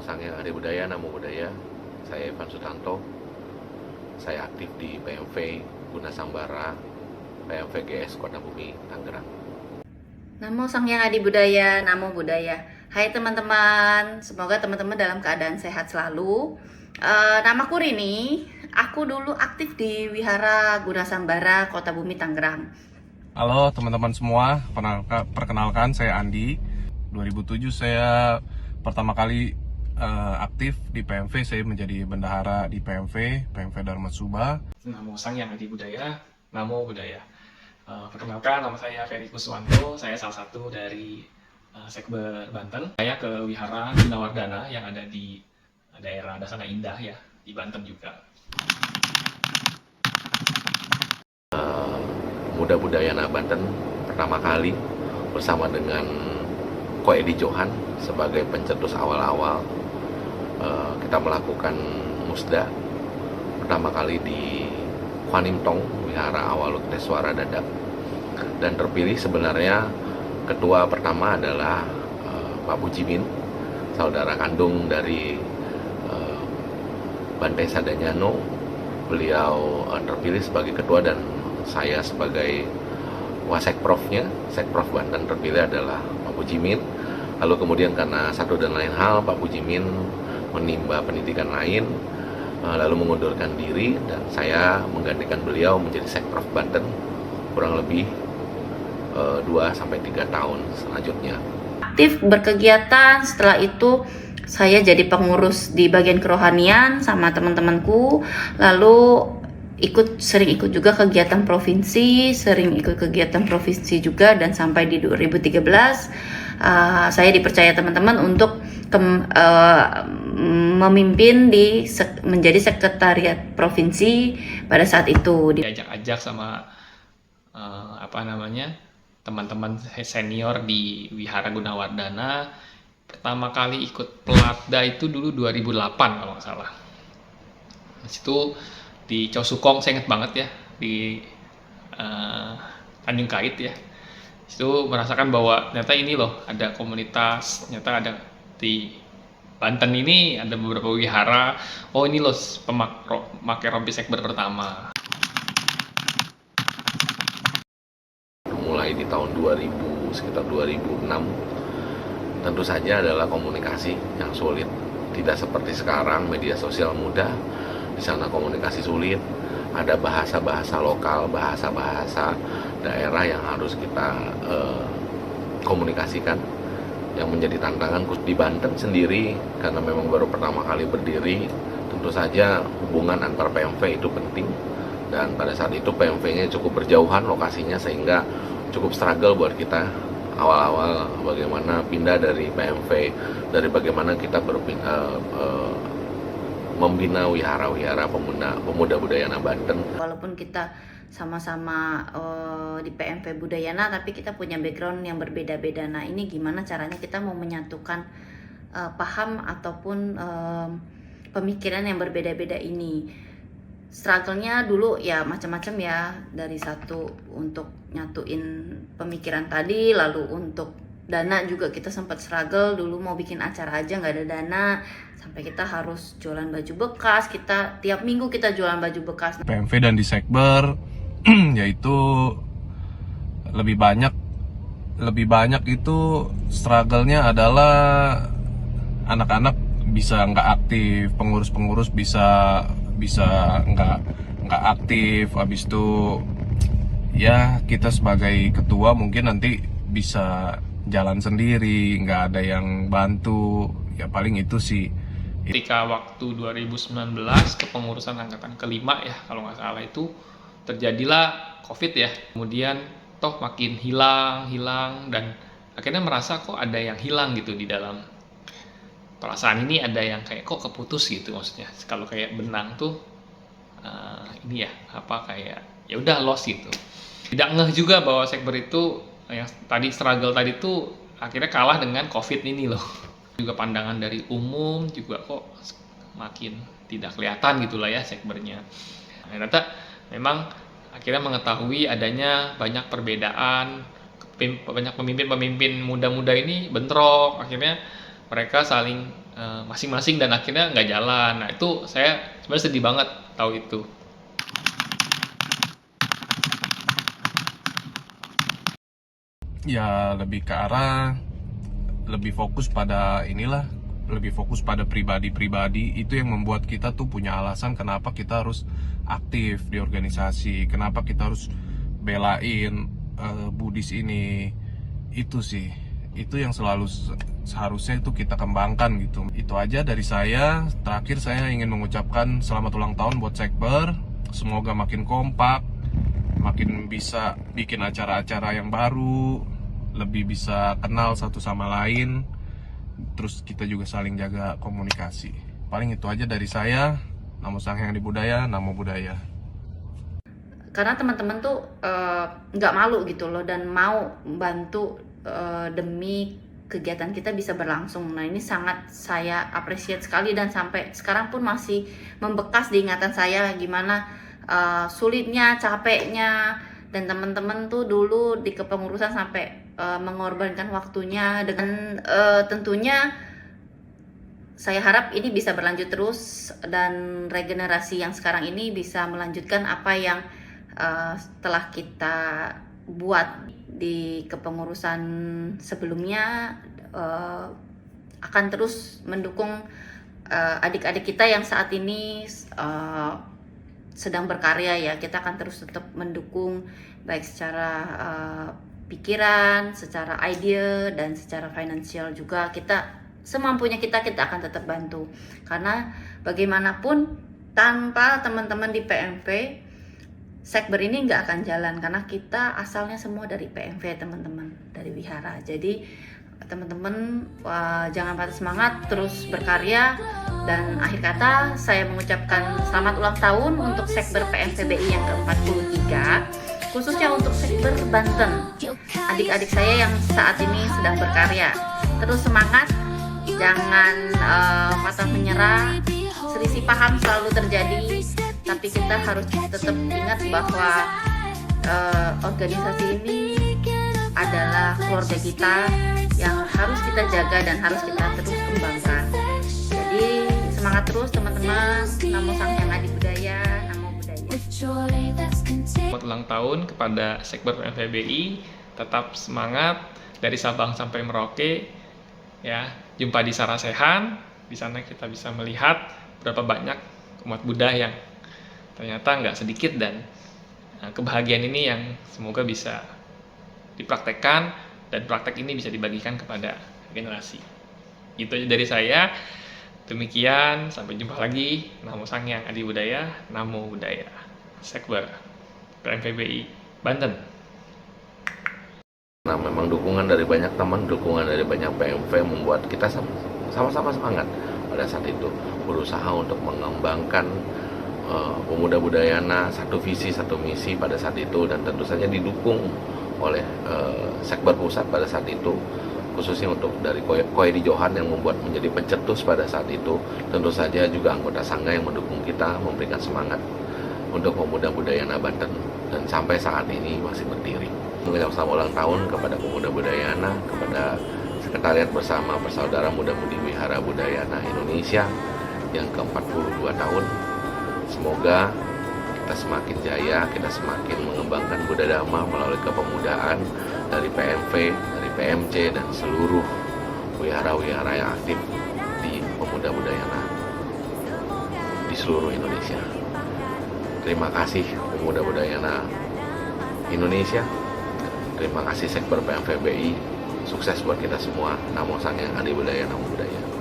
Sangyang Adi Budaya, Namo Buddhaya. Saya Evan Sutanto. Saya aktif di PMV Guna Sambara, PMV GS Kota Bumi, Tangerang. Namo Sangyang Adi Budaya, Namo Buddhaya. Hai teman-teman, semoga teman-teman dalam keadaan sehat selalu. Namaku Rini, aku dulu aktif di Wihara Guna Sambara, Kota Bumi, Tangerang. Halo teman-teman semua, perkenalkan saya Andi. 2007 saya pertama kali aktif di PMV, saya menjadi bendahara di PMV Dharma Suba. Namo Sangyang Adi Budaya, Namo Buddhaya. Perkenalkan, nama saya Ferry Kuswanto, saya salah satu dari Sekber Banten. Saya ke Wihara Gunawardana yang ada di daerah Dasana Indah ya, di Banten juga. Muda Budayana Banten pertama kali bersama dengan Ko Edi Johan sebagai pencetus awal-awal. Kita melakukan musda pertama kali di Kwan Im Tong, Wihara Awaluteswara Dadak, dan terpilih sebenarnya ketua pertama adalah Pak Bujimin, saudara kandung dari Bante Sadanyano. Beliau terpilih sebagai ketua dan saya sebagai Wasekprofnya, Sekprov Banten terpilih adalah Pak Bujimin. Lalu kemudian karena satu dan lain hal, Pak Bujimin menimba pendidikan lain, lalu mengundurkan diri, dan saya menggantikan beliau menjadi Sekprov Banten kurang lebih 2-3 tahun selanjutnya. Aktif berkegiatan, setelah itu saya jadi pengurus di bagian kerohanian sama teman-temanku, lalu sering ikut juga kegiatan provinsi, juga, dan sampai di 2013 saya dipercaya teman-teman untuk memimpin menjadi sekretariat provinsi pada saat itu. Diajak-ajak sama teman-teman senior di Wihara Gunawardana. Pertama kali ikut Pelatda itu dulu 2008 kalau nggak salah. Di situ di Chow Sukong, saya ingat banget ya, di Tanjung Kait ya. Itu merasakan bahwa ternyata ini loh, ada komunitas, ternyata ada di Banten ini ada beberapa wihara. Oh ini loh pemakai rompi sekber pertama. Mulai di tahun 2000, sekitar 2006, tentu saja adalah komunikasi yang sulit. Tidak seperti sekarang, media sosial mudah. Di sana komunikasi sulit, ada bahasa-bahasa lokal, bahasa-bahasa daerah yang harus kita komunikasikan. Yang menjadi tantangan di Banten sendiri, karena memang baru pertama kali berdiri, tentu saja hubungan antar PMV itu penting. Dan pada saat itu PMV-nya cukup berjauhan lokasinya, sehingga cukup struggle buat kita awal-awal bagaimana pindah dari PMV, dari bagaimana kita membina wihara-wihara pemuda Budayana Banten. Walaupun kita sama-sama di PMV Budayana, tapi kita punya background yang berbeda-beda. Nah, ini gimana caranya kita mau menyatukan paham ataupun pemikiran yang berbeda-beda ini. Struggle-nya dulu ya macam-macam ya, dari satu untuk nyatuin pemikiran tadi, lalu untuk dana juga kita sempat struggle. Dulu mau bikin acara aja nggak ada dana, sampai kita harus jualan baju bekas. Kita tiap minggu kita jualan baju bekas. PMV dan di Sekber yaitu lebih banyak itu struggle-nya adalah anak-anak bisa nggak aktif, pengurus bisa nggak aktif. Habis itu ya kita sebagai ketua mungkin nanti bisa jalan sendiri, nggak ada yang bantu, ya paling itu sih. Ketika waktu 2019 kepengurusan angkatan kelima ya kalau nggak salah, itu terjadilah COVID ya. Kemudian toh makin hilang dan akhirnya merasa kok ada yang hilang gitu di dalam perasaan ini, ada yang kayak kok keputus gitu. Maksudnya kalau kayak benang tuh ini ya kayak ya udah lost gitu. Tidak ngeh juga bahwa Sekber itu yang tadi struggle tadi tuh akhirnya kalah dengan COVID ini loh. Juga pandangan dari umum juga kok makin tidak kelihatan gitulah ya Sekbernya. Ternyata memang akhirnya mengetahui adanya banyak perbedaan, banyak pemimpin-pemimpin muda-muda ini bentrok, akhirnya mereka saling masing-masing dan akhirnya nggak jalan. Nah itu saya sebenarnya sedih banget tahu itu. Ya lebih ke arah lebih fokus pada inilah, lebih fokus pada pribadi-pribadi. Itu yang membuat kita tuh punya alasan kenapa kita harus aktif di organisasi, kenapa kita harus belain Buddhis ini. Itu sih, itu yang selalu seharusnya itu kita kembangkan gitu. Itu aja dari saya. Terakhir saya ingin mengucapkan selamat ulang tahun buat Sekber. Semoga makin kompak, makin bisa bikin acara-acara yang baru, lebih bisa kenal satu sama lain. Terus kita juga saling jaga komunikasi. Paling itu aja dari saya. Namo Sang Hyang Adi Budaya, Namo Buddhaya. Karena teman-teman tuh nggak malu gitu loh, dan mau bantu demi kegiatan kita bisa berlangsung. Nah ini sangat saya appreciate sekali, dan sampai sekarang pun masih membekas di ingatan saya gimana sulitnya, capeknya, dan teman-teman tuh dulu di kepengurusan sampai mengorbankan waktunya. Dengan tentunya saya harap ini bisa berlanjut terus, dan regenerasi yang sekarang ini bisa melanjutkan apa yang telah kita buat di kepengurusan sebelumnya. Akan terus mendukung adik-adik kita yang saat ini sedang berkarya ya. Kita akan terus tetap mendukung baik secara pikiran, secara ide, dan secara finansial juga. Kita semampunya kita akan tetap bantu, karena bagaimanapun tanpa teman-teman di PMV, Sekber ini nggak akan jalan, karena kita asalnya semua dari PMV teman-teman, dari wihara. Jadi teman-teman jangan patah semangat, terus berkarya. Dan akhir kata saya mengucapkan selamat ulang tahun untuk Sekber PMVBI yang ke-43, khususnya untuk Sekber Banten, adik-adik saya yang saat ini sedang berkarya. Terus semangat, jangan patah menyerah. Selisih paham selalu terjadi, tapi kita harus tetap ingat bahwa organisasi ini adalah keluarga kita yang harus kita jaga dan harus kita terus kembangkan. Jadi semangat terus teman-teman. Namo Sang Hyang Adi Budaya, Namo Buddhaya. Selamat ulang tahun kepada Sekber PMVBI. Tetap semangat dari Sabang sampai Merauke. Ya, jumpa di Sarasehan. Di sana kita bisa melihat berapa banyak umat Buddha yang ternyata nggak sedikit, dan kebahagiaan ini yang semoga bisa dipraktekkan, dan praktek ini bisa dibagikan kepada generasi. Itu aja dari saya. Demikian, sampai jumpa lagi. Namo Sang Hyang Adi Budaya, Namo Buddhaya. Sekber PMVBI Banten. Nah, memang dukungan dari banyak teman, dukungan dari banyak PMV membuat kita sama-sama semangat pada saat itu, berusaha untuk mengembangkan pemuda budayana, satu visi satu misi pada saat itu, dan tentu saja didukung oleh Sekber Pusat pada saat itu, khususnya untuk dari Koedi Johan yang membuat menjadi pencetus pada saat itu. Tentu saja juga anggota Sangga yang mendukung kita, memberikan semangat untuk pemuda budayana Banten, dan sampai saat ini masih berdiri. Mengucapkan selamat ulang tahun kepada pemuda budayana, kepada Sekretariat Bersama Persaudara Muda-Mudi Wihara Budayana Indonesia yang ke-42 tahun. Semoga kita semakin jaya, kita semakin mengembangkan Buddha Dhamma melalui kepemudaan dari PMV, dari PMC, dan seluruh wihara-wihara yang aktif di pemuda budayana di seluruh Indonesia. Terima kasih pemuda budayana Indonesia. Terima kasih Sekber PMVBI. Sukses buat kita semua. Namo Sang Hyang Adi Budaya, Namo Buddhaya.